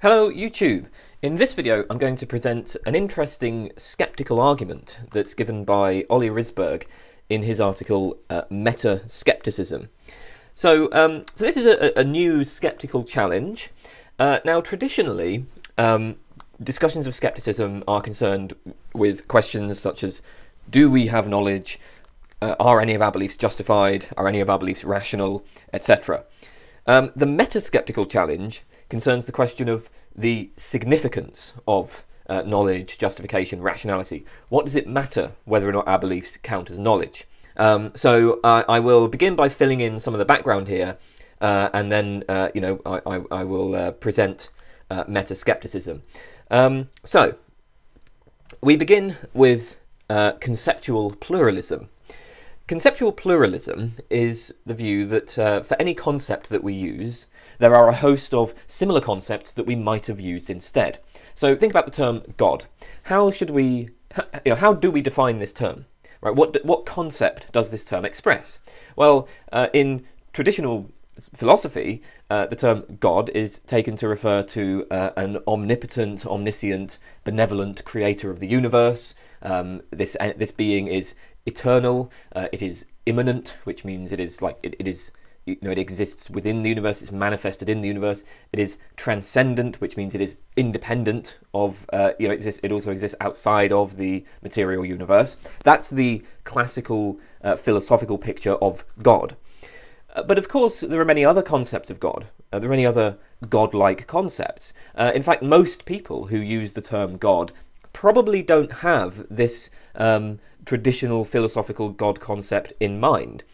Hello YouTube! In this video I'm going to present an interesting skeptical argument that's given by Olle Risberg in his article Meta-Skepticism. So this is a new skeptical challenge. Now traditionally discussions of skepticism are concerned with questions such as, do we have knowledge? Are any of our beliefs justified? Are any of our beliefs rational? Etc. The meta-skeptical challenge concerns the question of the significance of knowledge, justification, rationality. What does it matter whether or not our beliefs count as knowledge? So I will begin by filling in some of the background here, and then I will present meta-skepticism. So we begin with conceptual pluralism. Conceptual pluralism is the view that for any concept that we use, there are a host of similar concepts that we might have used instead. So think about the term God. How do we define this term? Right? What concept does this term express? Well, in traditional philosophy, the term God is taken to refer to an omnipotent, omniscient, benevolent creator of the universe. This being is eternal. It is immanent, which means it is like it exists within the universe. It's manifested in the universe. It is transcendent, which means it is independent of it also exists outside of the material universe. That's the classical philosophical picture of God. But of course, there are many other concepts of God. There are many other godlike concepts. In fact, most people who use the term God probably don't have this traditional philosophical God concept in mind.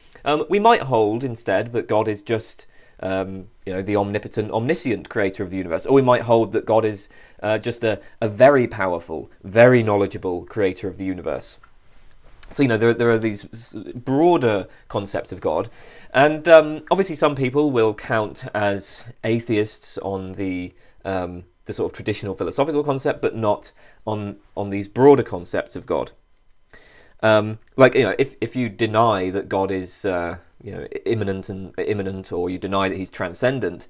We might hold instead that God is just the omnipotent, omniscient creator of the universe, or we might hold that God is just a very powerful, very knowledgeable creator of the universe. So there are these broader concepts of God, and obviously some people will count as atheists on the sort of traditional philosophical concept, but not on these broader concepts of God. If you deny that God is immanent, or you deny that he's transcendent,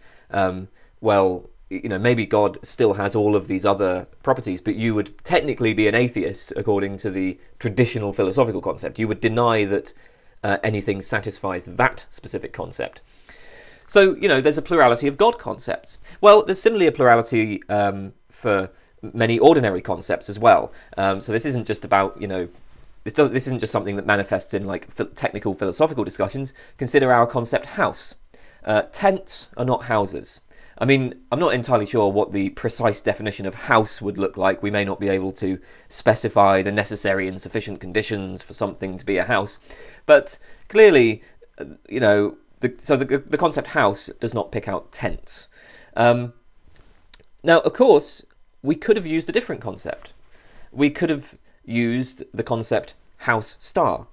maybe God still has all of these other properties, but you would technically be an atheist according to the traditional philosophical concept. You would deny that anything satisfies that specific concept. So, there's a plurality of God concepts. Well, there's similarly a plurality for many ordinary concepts as well. So this isn't just about, this isn't just something that manifests in technical philosophical discussions. Consider our concept house. Tents are not houses. I mean, I'm not entirely sure what the precise definition of house would look like. We may not be able to specify the necessary and sufficient conditions for something to be a house. But clearly, the concept house does not pick out tents. Now, of course, we could have used a different concept. We could have used the concept house star,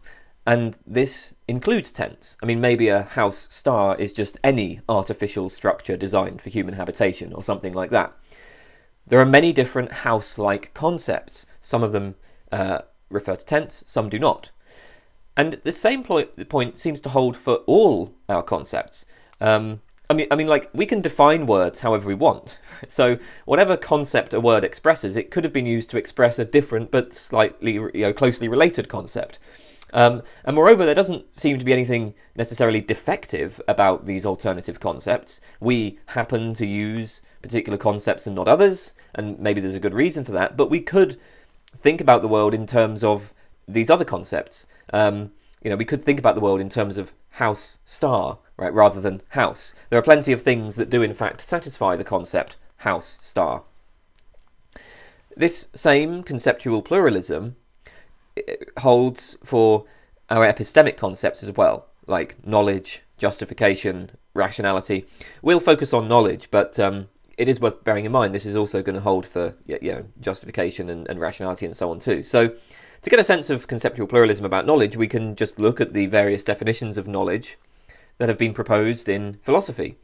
and this includes tents. I mean, maybe a house star is just any artificial structure designed for human habitation or something like that. There are many different house-like concepts. Some of them refer to tents, some do not. And the same point seems to hold for all our concepts. We can define words however we want. So whatever concept a word expresses, it could have been used to express a different but slightly closely related concept. And moreover, there doesn't seem to be anything necessarily defective about these alternative concepts. We happen to use particular concepts and not others, and maybe there's a good reason for that, but we could think about the world in terms of these other concepts. We could think about the world in terms of house star, right, rather than house. There are plenty of things that do in fact satisfy the concept house star. This same conceptual pluralism holds for our epistemic concepts as well, like knowledge, justification, rationality. We'll focus on knowledge, but it is worth bearing in mind this is also going to hold for justification and rationality and so on too. So to get a sense of conceptual pluralism about knowledge, we can just look at the various definitions of knowledge that have been proposed in philosophy.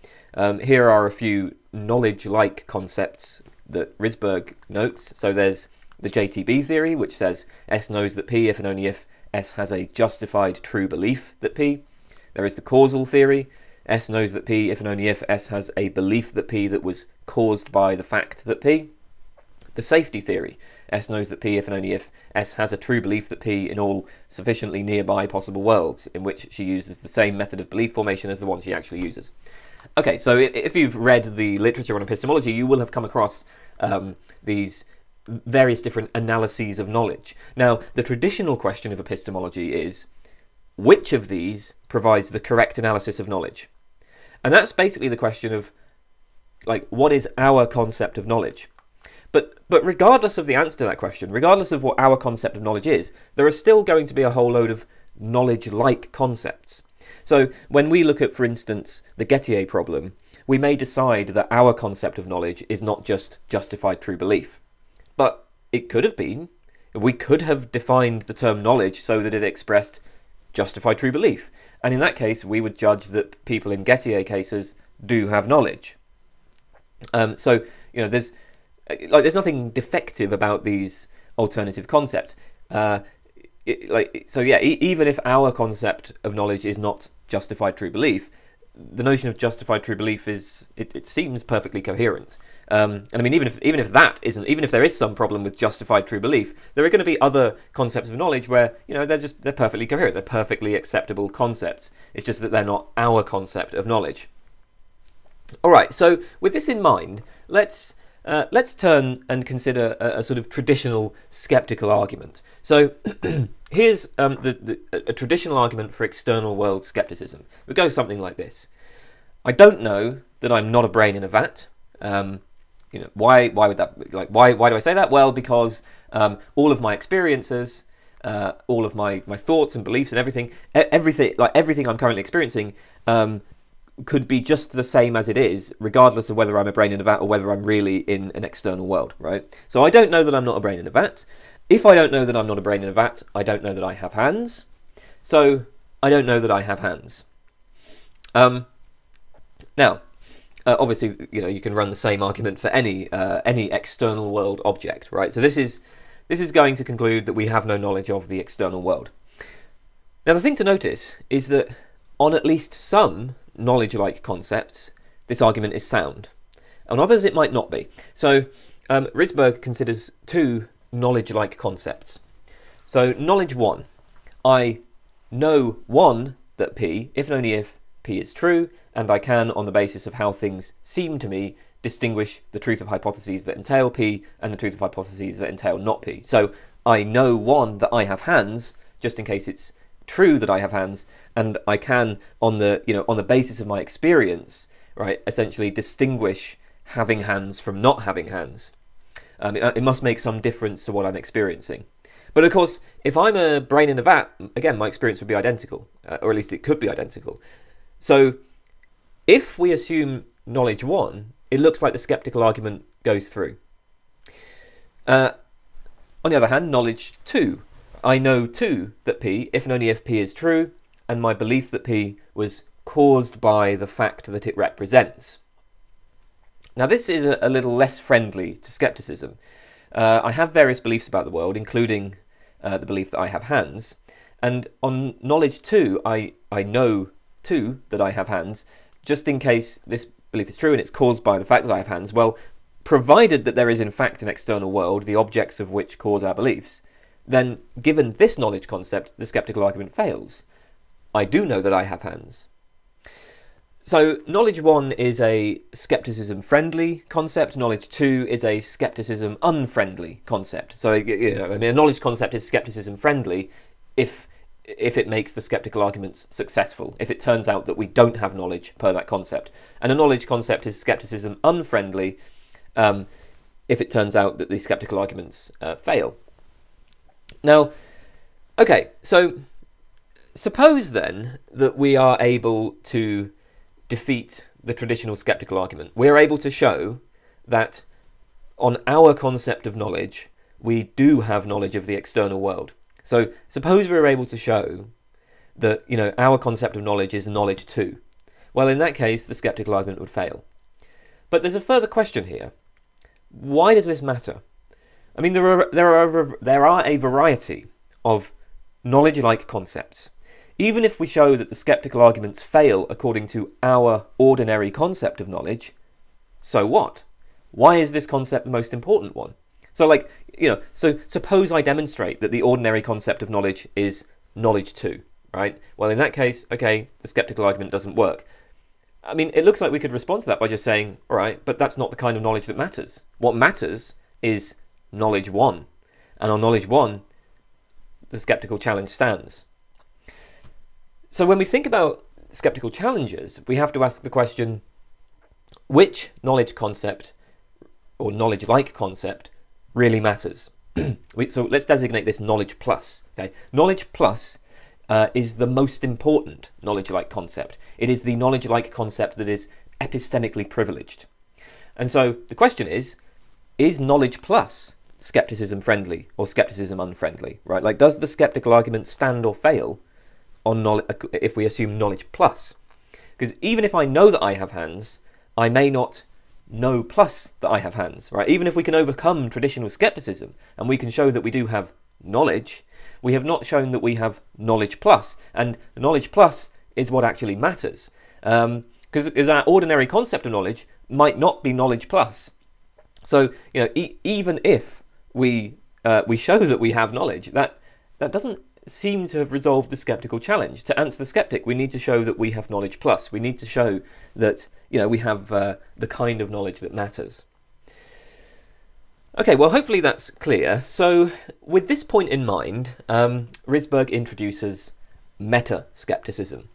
Here are a few knowledge-like concepts that Risberg notes. So there's the JTB theory, which says S knows that P if and only if S has a justified true belief that P. There is the causal theory. S knows that P if and only if S has a belief that P that was caused by the fact that P. The safety theory. S knows that P if and only if S has a true belief that P in all sufficiently nearby possible worlds in which she uses the same method of belief formation as the one she actually uses. Okay, so if you've read the literature on epistemology, you will have come across these various different analyses of knowledge. Now, the traditional question of epistemology is, which of these provides the correct analysis of knowledge? And that's basically the question of, like, what is our concept of knowledge? But regardless of the answer to that question, regardless of what our concept of knowledge is, there are still going to be a whole load of knowledge-like concepts. So when we look at, for instance, the Gettier problem, we may decide that our concept of knowledge is not just justified true belief. But it could have been. We could have defined the term knowledge so that it expressed justified true belief. And in that case, we would judge that people in Gettier cases do have knowledge. So, you know, there's nothing defective about these alternative concepts. Even if our concept of knowledge is not justified true belief, the notion of justified true belief is it seems perfectly coherent. And I mean, even if that isn't, even if there is some problem with justified true belief, there are going to be other concepts of knowledge where, you know, they're perfectly coherent, they're perfectly acceptable concepts. It's just that they're not our concept of knowledge. All right. So with this in mind, let's turn and consider a sort of traditional skeptical argument. So here's a traditional argument for external world skepticism. It would go something like this: I don't know that I'm not a brain in a vat. You know, why would that, like, why do I say that? Well, because all of my experiences, all of my thoughts and beliefs and everything I'm currently experiencing could be just the same as it is, regardless of whether I'm a brain in a vat or whether I'm really in an external world, right? So I don't know that I'm not a brain in a vat. If I don't know that I'm not a brain in a vat, I don't know that I have hands. So I don't know that I have hands. Now, obviously, you know, you can run the same argument for any external world object, right? So this is going to conclude that we have no knowledge of the external world. Now, the thing to notice is that on at least some knowledge-like concepts, this argument is sound. On others, it might not be. So Risberg considers two knowledge-like concepts. So knowledge one, I know, one, that P, if and only if P is true, and I can, on the basis of how things seem to me, distinguish the truth of hypotheses that entail P and the truth of hypotheses that entail not P. So I know, one, that I have hands, just in case it's true that I have hands, and I can, on the basis of my experience, right, essentially distinguish having hands from not having hands. It must make some difference to what I'm experiencing. But of course, if I'm a brain in a vat, again, my experience would be identical, or at least it could be identical. So if we assume knowledge one, it looks like the skeptical argument goes through. On the other hand, knowledge two, I know too that P, if and only if P is true, and my belief that P was caused by the fact that it represents. Now this is a little less friendly to skepticism. I have various beliefs about the world, including the belief that I have hands, and on knowledge two, I know too that I have hands, just in case this belief is true and it's caused by the fact that I have hands. Well, provided that there is in fact an external world, the objects of which cause our beliefs, then given this knowledge concept, the skeptical argument fails. I do know that I have hands. So knowledge one is a skepticism-friendly concept. Knowledge two is a skepticism-unfriendly concept. So, you know, I mean, a knowledge concept is skepticism-friendly if it makes the skeptical arguments successful, if it turns out that we don't have knowledge per that concept. And a knowledge concept is skepticism-unfriendly if it turns out that the skeptical arguments fail. Now, okay, so suppose then that we are able to defeat the traditional skeptical argument. We're able to show that on our concept of knowledge, we do have knowledge of the external world. So suppose we're able to show that, you know, our concept of knowledge is knowledge too. Well, in that case, the skeptical argument would fail. But there's a further question here. Why does this matter? I mean, there are a variety of knowledge-like concepts. even if we show that the skeptical arguments fail according to our ordinary concept of knowledge, so what? Why is this concept the most important one? So like, so suppose I demonstrate that the ordinary concept of knowledge is knowledge 2, right? Well, in that case, okay, the skeptical argument doesn't work. I mean, it looks like we could respond to that by just saying, all right, but that's not the kind of knowledge that matters. What matters is knowledge 1. And on knowledge 1, the skeptical challenge stands. So when we think about skeptical challenges, we have to ask the question, which knowledge concept or knowledge-like concept really matters? So let's designate this knowledge plus. Okay, knowledge plus is the most important knowledge-like concept. It is the knowledge-like concept that is epistemically privileged. And so the question is knowledge plus skepticism friendly or skepticism unfriendly, right? Like, does the skeptical argument stand or fail on knowledge if we assume knowledge plus? Because even if I know that I have hands, I may not know plus that I have hands, right? Even if we can overcome traditional skepticism and we can show that we do have knowledge, we have not shown that we have knowledge plus, and knowledge plus is what actually matters, because our ordinary concept of knowledge might not be knowledge plus. So even if we show that we have knowledge, that doesn't seem to have resolved the skeptical challenge. To answer the skeptic, we need to show that we have knowledge plus. We need to show that we have the kind of knowledge that matters. Okay, well, hopefully that's clear. So with this point in mind, Risberg introduces Meta-Skepticism.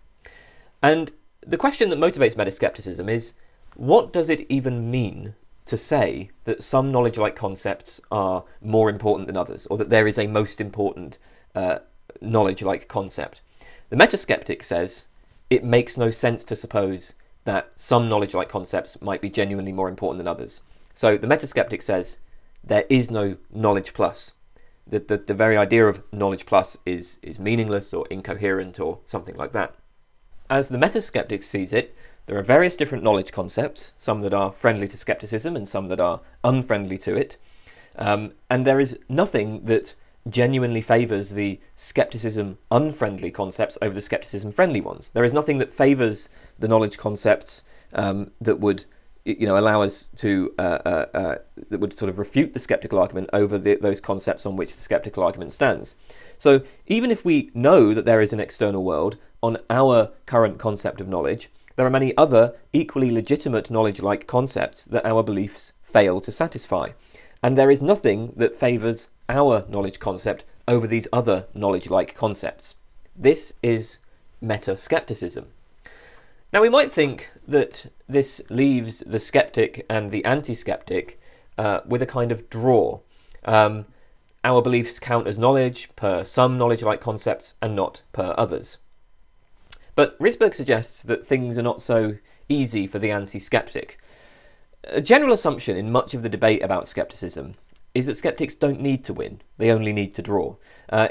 And the question that motivates Meta-Skepticism is, what does it even mean to say that some knowledge-like concepts are more important than others, or that there is a most important knowledge-like concept? The meta-skeptic says it makes no sense to suppose that some knowledge-like concepts might be genuinely more important than others. So the meta-skeptic says there is no knowledge plus. The very idea of knowledge plus is meaningless or incoherent or something like that. As the meta-skeptic sees it, there are various different knowledge concepts, some that are friendly to skepticism and some that are unfriendly to it. And there is nothing that genuinely favours the skepticism unfriendly concepts over the skepticism friendly ones. There is nothing that favours the knowledge concepts that would allow us to that would sort of refute the skeptical argument over those concepts on which the skeptical argument stands. So even if we know that there is an external world on our current concept of knowledge, there are many other equally legitimate knowledge-like concepts that our beliefs fail to satisfy. And there is nothing that favours our knowledge concept over these other knowledge-like concepts. This is meta-skepticism. Now we might think that this leaves the skeptic and the anti-skeptic with a kind of draw. Our beliefs count as knowledge per some knowledge-like concepts and not per others. But Risberg suggests that things are not so easy for the anti-skeptic. A general assumption in much of the debate about skepticism is that skeptics don't need to win, they only need to draw.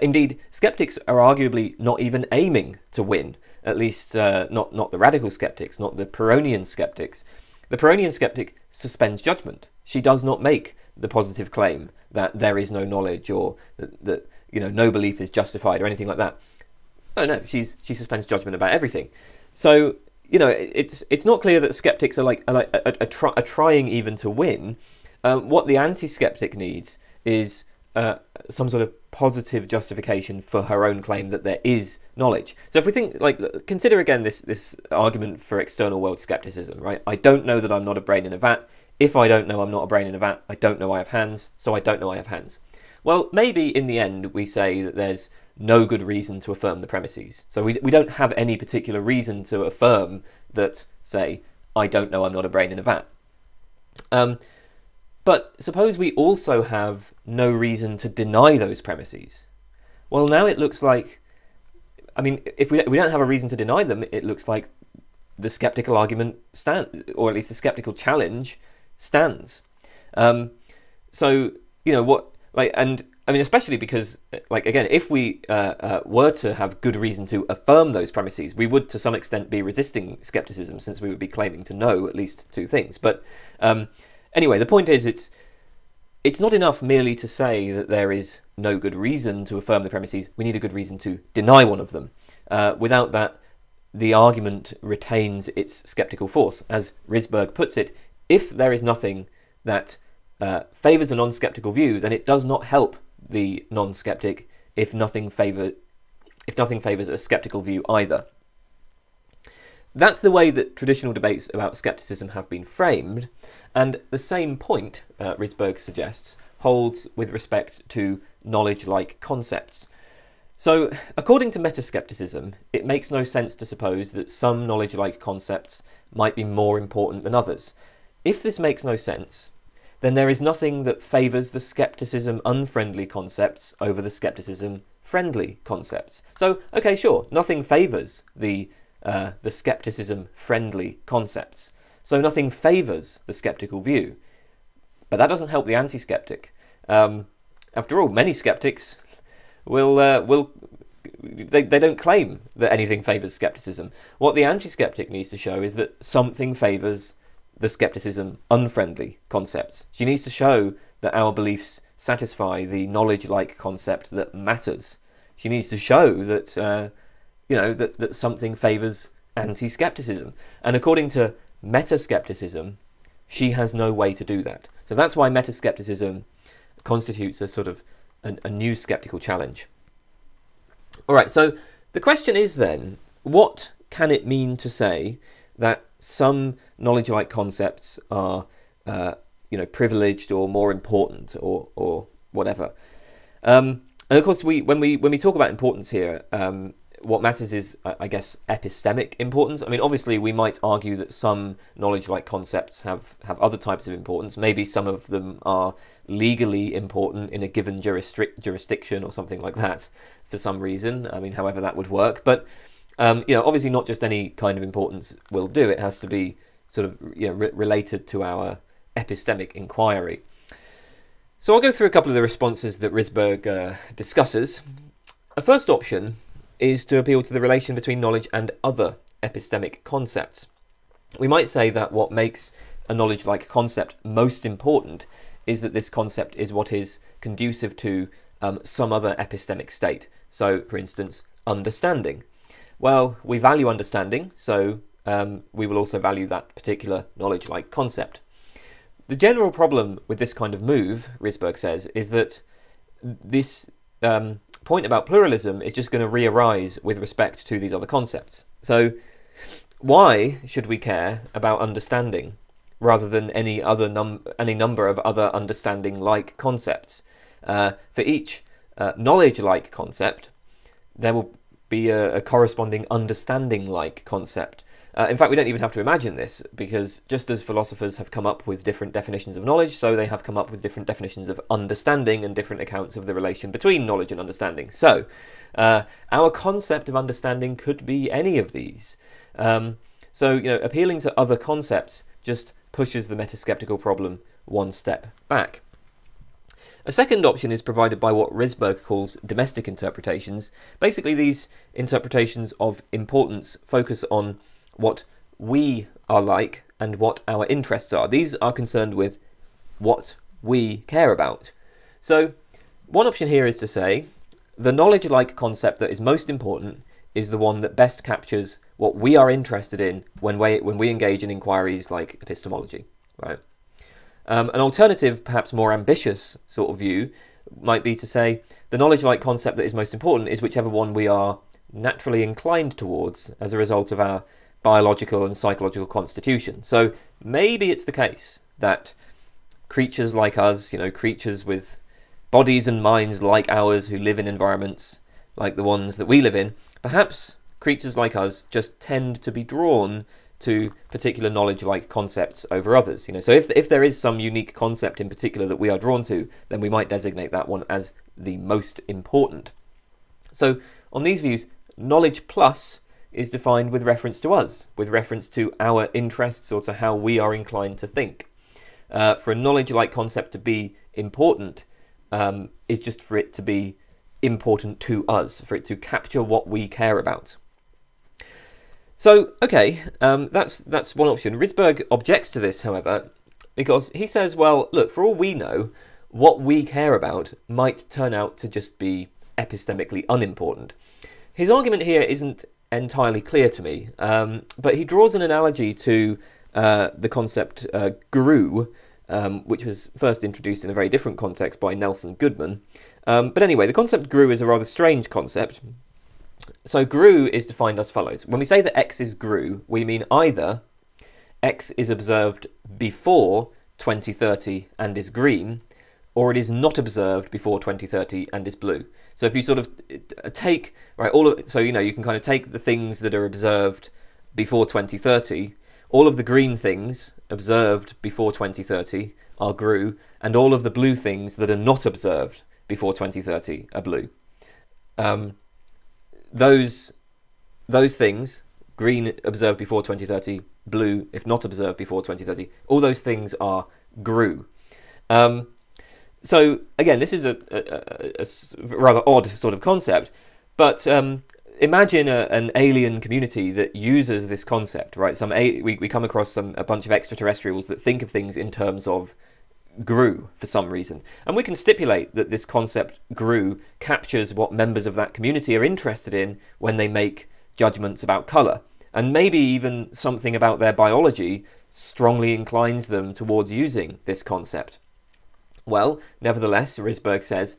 Indeed, skeptics are arguably not even aiming to win, at least not the radical skeptics, not the Pyrrhonian skeptics. The Pyrrhonian skeptic suspends judgment. She does not make the positive claim that there is no knowledge or that no belief is justified or anything like that. Oh no, she suspends judgment about everything. So it's not clear that skeptics are trying even to win. What the anti-skeptic needs is some sort of positive justification for her own claim that there is knowledge. So if we think, consider again this argument for external world skepticism, right? I don't know that I'm not a brain in a vat. If I don't know I'm not a brain in a vat, I don't know I have hands, so I don't know I have hands. Well, maybe in the end we say that there's no good reason to affirm the premises. So we don't have any particular reason to affirm that, say, I don't know I'm not a brain in a vat. But suppose we also have no reason to deny those premises. Well, now it looks like, if we don't have a reason to deny them, it looks like the skeptical argument stands, or at least the skeptical challenge stands. Especially because, again, if we were to have good reason to affirm those premises, we would to some extent be resisting skepticism, since we would be claiming to know at least two things. But anyway, the point is, it's not enough merely to say that there is no good reason to affirm the premises. We need a good reason to deny one of them. Without that, the argument retains its skeptical force. As Risberg puts it, if there is nothing that favours a non-skeptical view, then it does not help the non-skeptic if nothing favours a skeptical view either. That's the way that traditional debates about skepticism have been framed, and the same point, Risberg suggests, holds with respect to knowledge-like concepts. So, according to Meta-Skepticism, it makes no sense to suppose that some knowledge-like concepts might be more important than others. If this makes no sense, then there is nothing that favours the skepticism-unfriendly concepts over the skepticism-friendly concepts. So, okay, sure, nothing favours the skepticism-friendly concepts. So nothing favours the skeptical view. But that doesn't help the anti-skeptic. After all, many skeptics they don't claim that anything favours skepticism. What the anti-skeptic needs to show is that something favours the skepticism-unfriendly concepts. She needs to show that our beliefs satisfy the knowledge-like concept that matters. She needs to show that that something favours anti-skepticism. And according to Meta-Skepticism, she has no way to do that. So that's why Meta-Skepticism constitutes a sort of a new skeptical challenge. All right, so the question is then, what can it mean to say that some knowledge-like concepts are, privileged or more important or whatever? And of course, when we talk about importance here, what matters is, I guess, epistemic importance. I mean, obviously, we might argue that some knowledge-like concepts have other types of importance. Maybe some of them are legally important in a given jurisdiction or something like that for some reason. I mean, however that would work. But, obviously not just any kind of importance will do. It has to be sort of related to our epistemic inquiry. So I'll go through a couple of the responses that Risberg discusses. A first option is to appeal to the relation between knowledge and other epistemic concepts. We might say that what makes a knowledge-like concept most important is that this concept is what is conducive to some other epistemic state. So, for instance, understanding. Well, we value understanding, so we will also value that particular knowledge-like concept. The general problem with this kind of move, Risberg says, is that this point about pluralism is just going to re-arise with respect to these other concepts. So why should we care about understanding rather than any number of other understanding-like concepts? For each knowledge-like concept, there will be a corresponding understanding-like concept. In fact, we don't even have to imagine this, because just as philosophers have come up with different definitions of knowledge, so they have come up with different definitions of understanding and different accounts of the relation between knowledge and understanding. So, our concept of understanding could be any of these. Appealing to other concepts just pushes the meta-skeptical problem one step back. A second option is provided by what Risberg calls domestic interpretations. Basically, these interpretations of importance focus on what we are like and what our interests are. These are concerned with what we care about. So one option here is to say the knowledge-like concept that is most important is the one that best captures what we are interested in when we engage in inquiries like epistemology, right? An alternative, perhaps more ambitious sort of view might be to say the knowledge-like concept that is most important is whichever one we are naturally inclined towards as a result of our biological and psychological constitution. So maybe it's the case that creatures like us, creatures with bodies and minds like ours who live in environments like the ones that we live in, perhaps creatures like us just tend to be drawn to particular knowledge-like concepts over others. So if there is some unique concept in particular that we are drawn to, then we might designate that one as the most important. So on these views, knowledge plus is defined with reference to us, with reference to our interests or to how we are inclined to think. For a knowledge-like concept to be important is just for it to be important to us, for it to capture what we care about. So, okay, that's one option. Risberg objects to this, however, because he says, well, look, for all we know, what we care about might turn out to just be epistemically unimportant. his argument here isn't entirely clear to me, but he draws an analogy to the concept GRU, which was first introduced in a very different context by Nelson Goodman. But anyway, the concept GRU is a rather strange concept. So GRU is defined as follows. When we say that X is GRU, we mean either X is observed before 2030 and is green, or it is not observed before 2030 and is blue. So if you sort of take, right, so you can kind of take the things that are observed before 2030, all of the green things observed before 2030 are GRU, and all of the blue things that are not observed before 2030 are blue. Those things, green observed before 2030, blue if not observed before 2030, all those things are GRU. So again, this is a rather odd sort of concept, but imagine an alien community that uses this concept, right? We come across a bunch of extraterrestrials that think of things in terms of GRU for some reason, and we can stipulate that this concept GRU captures what members of that community are interested in when they make judgments about colour, and maybe even something about their biology strongly inclines them towards using this concept. Well, nevertheless, Risberg says,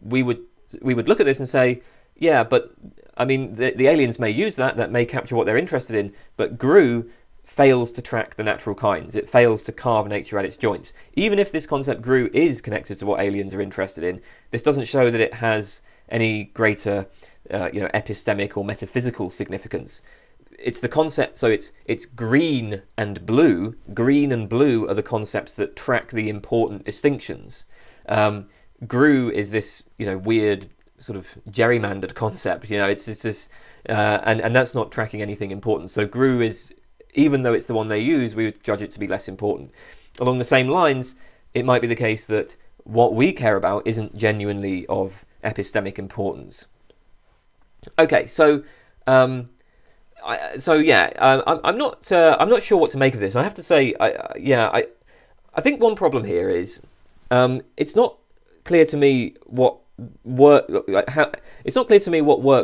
we would look at this and say, yeah, but I mean, the aliens may use that may capture what they're interested in, but GRU fails to track the natural kinds. It fails to carve nature at its joints. Even if this concept GRU is connected to what aliens are interested in, this doesn't show that it has any greater, epistemic or metaphysical significance. It's the concept, so it's green and blue. Green and blue are the concepts that track the important distinctions. GRU is this, weird sort of gerrymandered concept. It's this, and that's not tracking anything important. So GRU is, even though it's the one they use, we would judge it to be less important. Along the same lines, it might be the case that what we care about isn't genuinely of epistemic importance. Okay, so I'm not sure what to make of this. I have to say, I think one problem here is it's not clear to me what work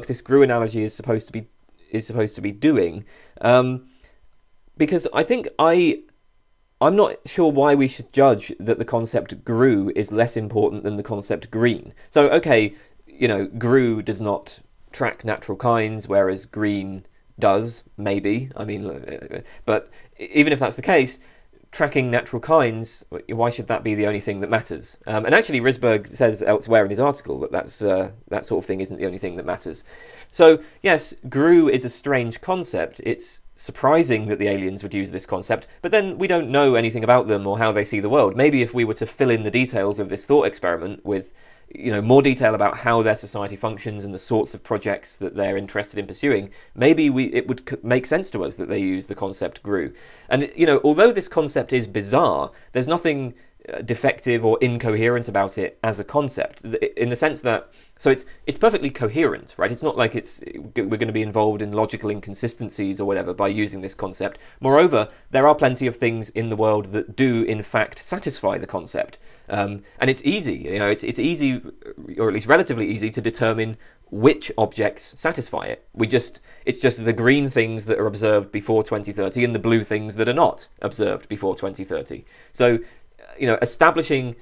this GRU analogy is supposed to be doing, because I think I'm not sure why we should judge that the concept GRU is less important than the concept green. So okay, GRU does not track natural kinds, whereas green does, maybe. I mean, but even if that's the case, tracking natural kinds, why should that be the only thing that matters? And actually, Risberg says elsewhere in his article that that sort of thing isn't the only thing that matters. So yes, GRU is a strange concept. It's surprising that the aliens would use this concept, but then we don't know anything about them or how they see the world. Maybe if we were to fill in the details of this thought experiment with more detail about how their society functions and the sorts of projects that they're interested in pursuing, maybe it would make sense to us that they use the concept GRU. And although this concept is bizarre, there's nothing defective or incoherent about it as a concept, in the sense that it's perfectly coherent, right? It's not like we're going to be involved in logical inconsistencies or whatever by using this concept. Moreover, there are plenty of things in the world that do in fact satisfy the concept, and it's easy. It's easy, or at least relatively easy, to determine which objects satisfy it. It's just the green things that are observed before 2030 and the blue things that are not observed before 2030. So establishing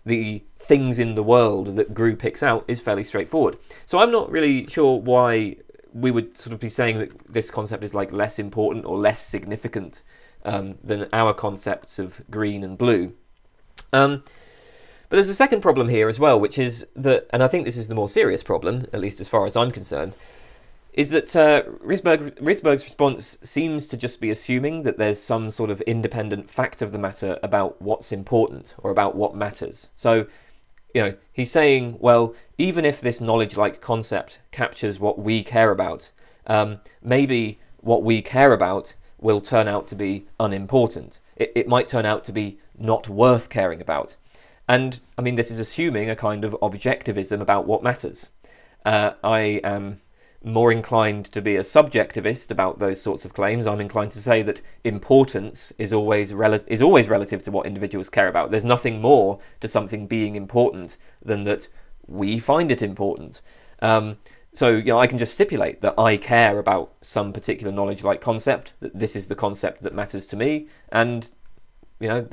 the things in the world that GRU picks out is fairly straightforward. So I'm not really sure why we would sort of be saying that this concept is like less important or less significant than our concepts of green and blue. But there's a second problem here as well, which is that, and I think this is the more serious problem, at least as far as I'm concerned, is that Risberg's response seems to just be assuming that there's some sort of independent fact of the matter about what's important or about what matters. So, he's saying, well, even if this knowledge-like concept captures what we care about, maybe what we care about will turn out to be unimportant. It might turn out to be not worth caring about. And, I mean, this is assuming a kind of objectivism about what matters. I am more inclined to be a subjectivist about those sorts of claims. I'm inclined to say that importance is always relative to what individuals care about. There's nothing more to something being important than that we find it important. So, I can just stipulate that I care about some particular knowledge-like concept, that this is the concept that matters to me, and I'm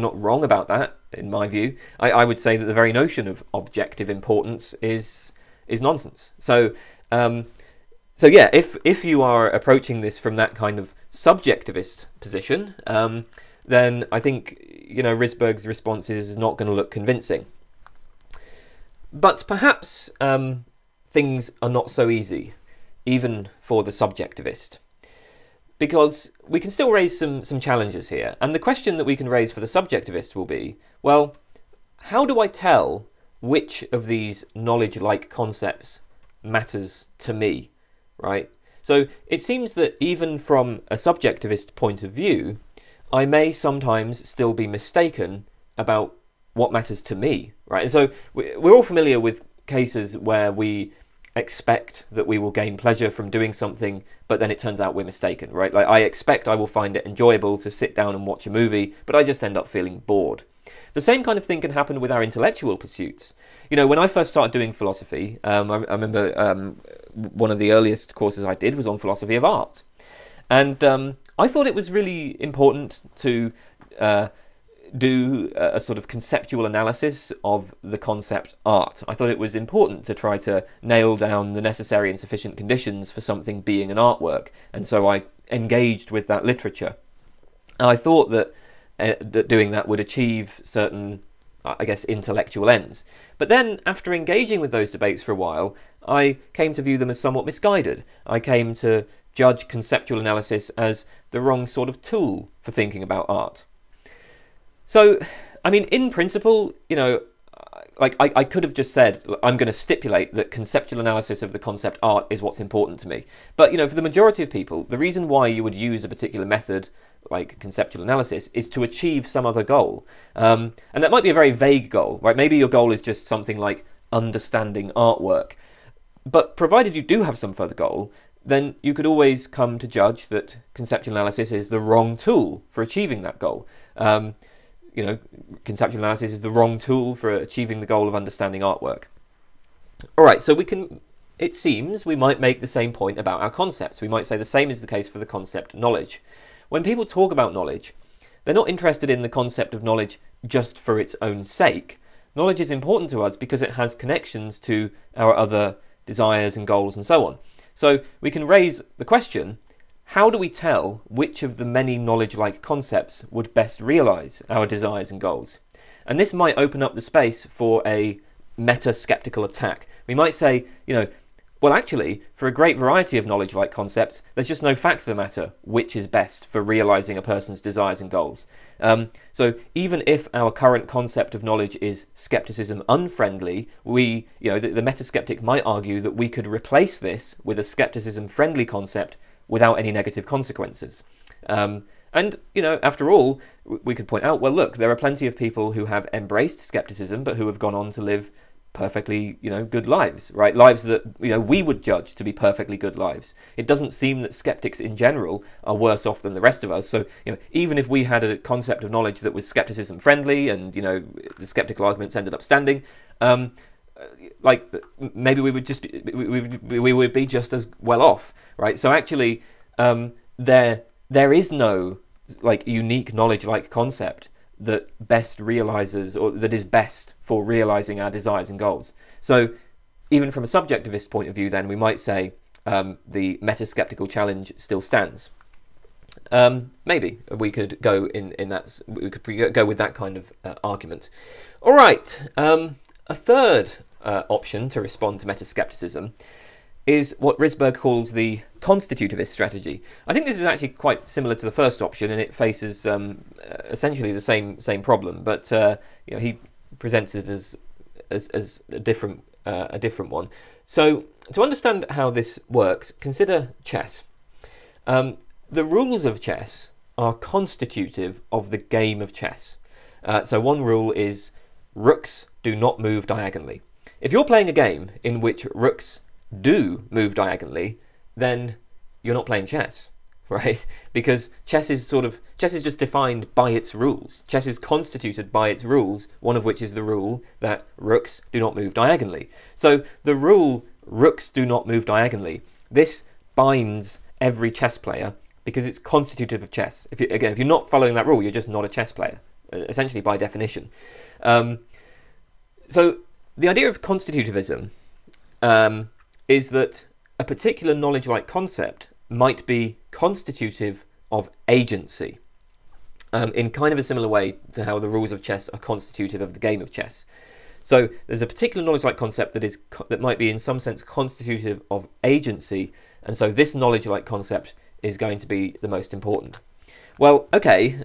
not wrong about that, in my view. I would say that the very notion of objective importance is nonsense. So yeah, if you are approaching this from that kind of subjectivist position, then I think Risberg's response is not going to look convincing. But perhaps things are not so easy, even for the subjectivist. Because we can still raise some challenges here. And the question that we can raise for the subjectivist will be, well, how do I tell which of these knowledge-like concepts matters to me, right? So it seems that even from a subjectivist point of view, I may sometimes still be mistaken about what matters to me, right? And so we're all familiar with cases where we expect that we will gain pleasure from doing something, but then it turns out we're mistaken, right? Like, I expect I will find it enjoyable to sit down and watch a movie, but I just end up feeling bored. The same kind of thing can happen with our intellectual pursuits. When I first started doing philosophy, I remember one of the earliest courses I did was on philosophy of art. And I thought it was really important to do a sort of conceptual analysis of the concept art. I thought it was important to try to nail down the necessary and sufficient conditions for something being an artwork, and so I engaged with that literature. And I thought that doing that would achieve certain, I guess, intellectual ends. But then, after engaging with those debates for a while, I came to view them as somewhat misguided. I came to judge conceptual analysis as the wrong sort of tool for thinking about art. So, I mean, in principle, I could have just said, I'm going to stipulate that conceptual analysis of the concept art is what's important to me. But, for the majority of people, the reason why you would use a particular method, like conceptual analysis, is to achieve some other goal. And that might be a very vague goal, right? Maybe your goal is just something like understanding artwork. But provided you do have some further goal, then you could always come to judge that conceptual analysis is the wrong tool for achieving that goal. Conceptual analysis is the wrong tool for achieving the goal of understanding artwork. All right, so it seems we might make the same point about our concepts. We might say the same is the case for the concept knowledge. When people talk about knowledge, they're not interested in the concept of knowledge just for its own sake. Knowledge is important to us because it has connections to our other desires and goals and so on. So we can raise the question, how do we tell which of the many knowledge-like concepts would best realise our desires and goals? And this might open up the space for a meta-skeptical attack. We might say, well, actually, for a great variety of knowledge-like concepts, there's just no fact of the matter which is best for realising a person's desires and goals. So even if our current concept of knowledge is skepticism unfriendly, the meta-skeptic might argue that we could replace this with a skepticism-friendly concept without any negative consequences. And, after all, we could point out, well, look, there are plenty of people who have embraced skepticism, but who have gone on to live perfectly, good lives, right? Lives that, we would judge to be perfectly good lives. It doesn't seem that skeptics in general are worse off than the rest of us. So, even if we had a concept of knowledge that was skepticism friendly and, the skeptical arguments ended up standing, maybe we would be just as well off, right? So actually, there is no unique knowledge-like concept that best realizes, or that is best for realizing our desires and goals. So even from a subjectivist point of view, then we might say the meta-skeptical challenge still stands. Maybe we could go we could go with that kind of argument. All right. A third option to respond to meta-skepticism is what Risberg calls the Constitutivist strategy. I think this is actually quite similar to the first option, and it faces essentially the same problem, but he presents it as a different one. So to understand how this works, consider chess. The rules of chess are constitutive of the game of chess. So one rule is rooks do not move diagonally. If you're playing a game in which rooks do move diagonally, then you're not playing chess, right? Because chess is just defined by its rules. Chess is constituted by its rules, one of which is the rule that rooks do not move diagonally. So the rule rooks do not move diagonally. This binds every chess player because it's constitutive of chess. If you're not following that rule, you're just not a chess player, essentially by definition. So the idea of constitutivism is that a particular knowledge-like concept might be constitutive of agency, in kind of a similar way to how the rules of chess are constitutive of the game of chess. So there's a particular knowledge-like concept that might be in some sense constitutive of agency, and so this knowledge-like concept is going to be the most important. Well, okay,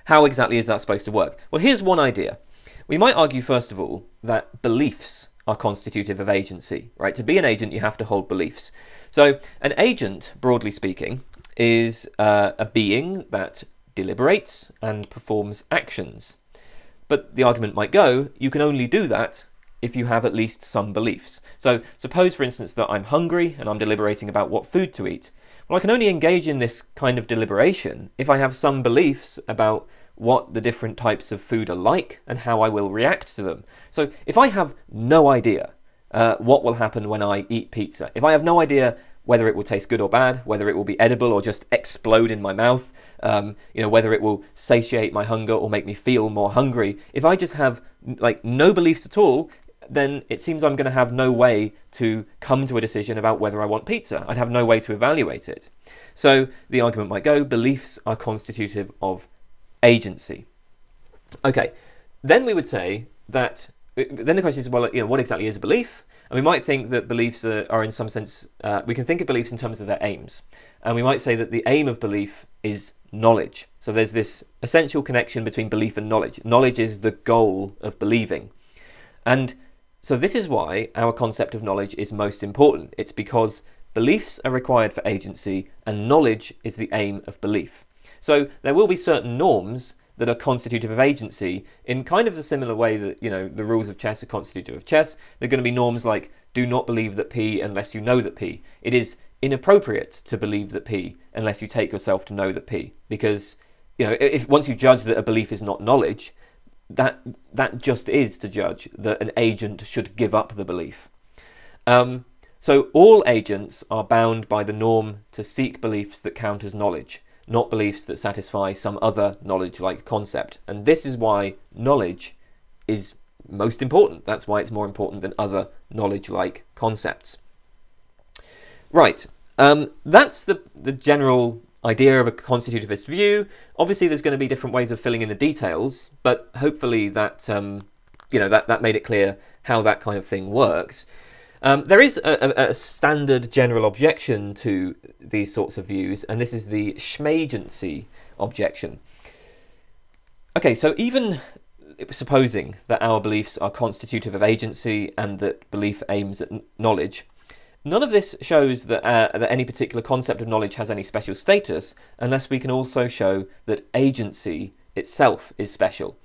how exactly is that supposed to work? Well, here's one idea. We might argue, first of all, that beliefs are constitutive of agency, right? To be an agent, you have to hold beliefs. So an agent, broadly speaking, is a being that deliberates and performs actions. But the argument might go, you can only do that if you have at least some beliefs. So suppose, for instance, that I'm hungry and I'm deliberating about what food to eat. Well, I can only engage in this kind of deliberation if I have some beliefs about what the different types of food are like and how I will react to them. So if I have no idea what will happen when I eat pizza, if I have no idea whether it will taste good or bad, whether it will be edible or just explode in my mouth, whether it will satiate my hunger or make me feel more hungry, if I just have like no beliefs at all, then it seems I'm going to have no way to come to a decision about whether I want pizza. I'd have no way to evaluate it. So the argument might go, beliefs are constitutive of agency. Okay, then we would say that, then the question is, well, what exactly is a belief? And we might think that beliefs are in some sense, we can think of beliefs in terms of their aims. And we might say that the aim of belief is knowledge. So there's this essential connection between belief and knowledge. Knowledge is the goal of believing. And so this is why our concept of knowledge is most important. It's because beliefs are required for agency and knowledge is the aim of belief. So there will be certain norms that are constitutive of agency in kind of the similar way that, the rules of chess are constitutive of chess. There are going to be norms like do not believe that P unless you know that P. It is inappropriate to believe that P unless you take yourself to know that P. Because, if once you judge that a belief is not knowledge, that just is to judge that an agent should give up the belief. So all agents are bound by the norm to seek beliefs that count as knowledge, not beliefs that satisfy some other knowledge-like concept. And this is why knowledge is most important. That's why it's more important than other knowledge-like concepts. Right, that's the general idea of a constitutivist view. Obviously, there's going to be different ways of filling in the details, but hopefully that that made it clear how that kind of thing works. There is a standard general objection to these sorts of views, and this is the schmagency objection. Okay, so even supposing that our beliefs are constitutive of agency and that belief aims at knowledge, none of this shows that any particular concept of knowledge has any special status unless we can also show that agency itself is special.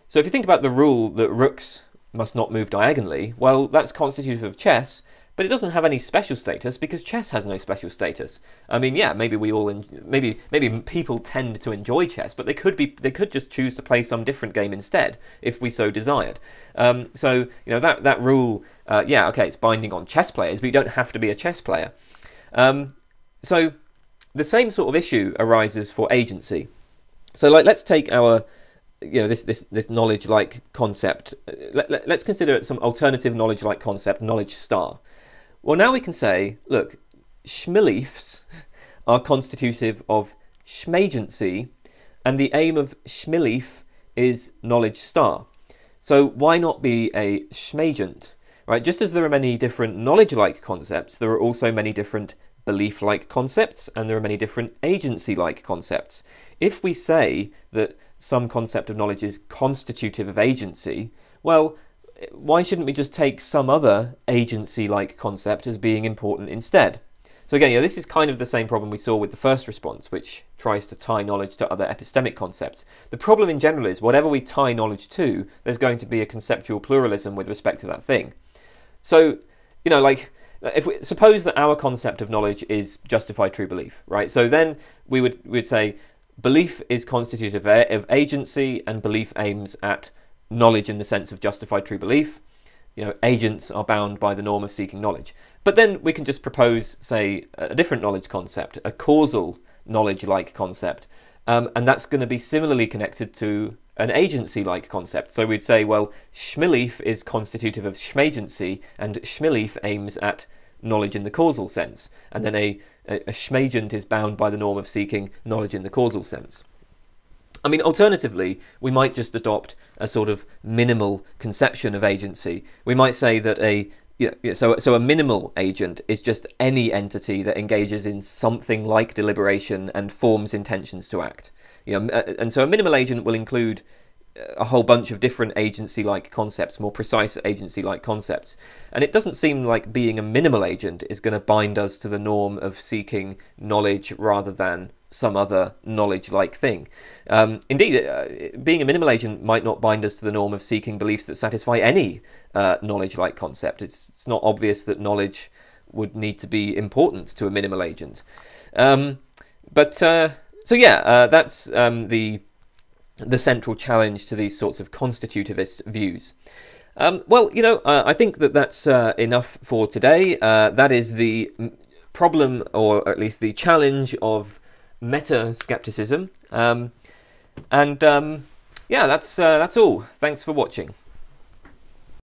So if you think about the rule that rooks must not move diagonally, well, that's constitutive of chess, but it doesn't have any special status because chess has no special status. I mean, yeah, maybe maybe people tend to enjoy chess, but they could just choose to play some different game instead if we so desired. So that rule, yeah, okay, it's binding on chess players, but you don't have to be a chess player. So the same sort of issue arises for agency. So let's take our this knowledge-like concept. Let's consider some alternative knowledge-like concept, knowledge star. Well, now we can say, look, schmeliefs are constitutive of schmagency, and the aim of schmelief is knowledge star. So why not be a schmagent, right? Just as there are many different knowledge-like concepts, there are also many different belief-like concepts, and there are many different agency-like concepts. If we say that some concept of knowledge is constitutive of agency, well, why shouldn't we just take some other agency-like concept as being important instead? So again, this is kind of the same problem we saw with the first response, which tries to tie knowledge to other epistemic concepts. The problem in general is whatever we tie knowledge to, there's going to be a conceptual pluralism with respect to that thing. So, if we suppose that our concept of knowledge is justified true belief, right? So then we'd say belief is constitutive of agency and belief aims at knowledge in the sense of justified true belief. agents are bound by the norm of seeking knowledge. But then we can just propose, say, a different knowledge concept, a causal knowledge-like concept, and that's going to be similarly connected to an agency-like concept. So we'd say, well, Schmelief is constitutive of Schmagency, and Schmelief aims at knowledge in the causal sense, and then a Schmagent is bound by the norm of seeking knowledge in the causal sense. I mean, alternatively, we might just adopt a sort of minimal conception of agency. We might say that so a minimal agent is just any entity that engages in something like deliberation and forms intentions to act. And so a minimal agent will include a whole bunch of different agency-like concepts, more precise agency-like concepts. And it doesn't seem like being a minimal agent is going to bind us to the norm of seeking knowledge rather than some other knowledge-like thing. Indeed, being a minimal agent might not bind us to the norm of seeking beliefs that satisfy any knowledge-like concept. It's not obvious that knowledge would need to be important to a minimal agent. That's the central challenge to these sorts of constitutivist views. I think that's enough for today. That is the problem, or at least the challenge, of Meta-Skepticism. That's all. Thanks for watching.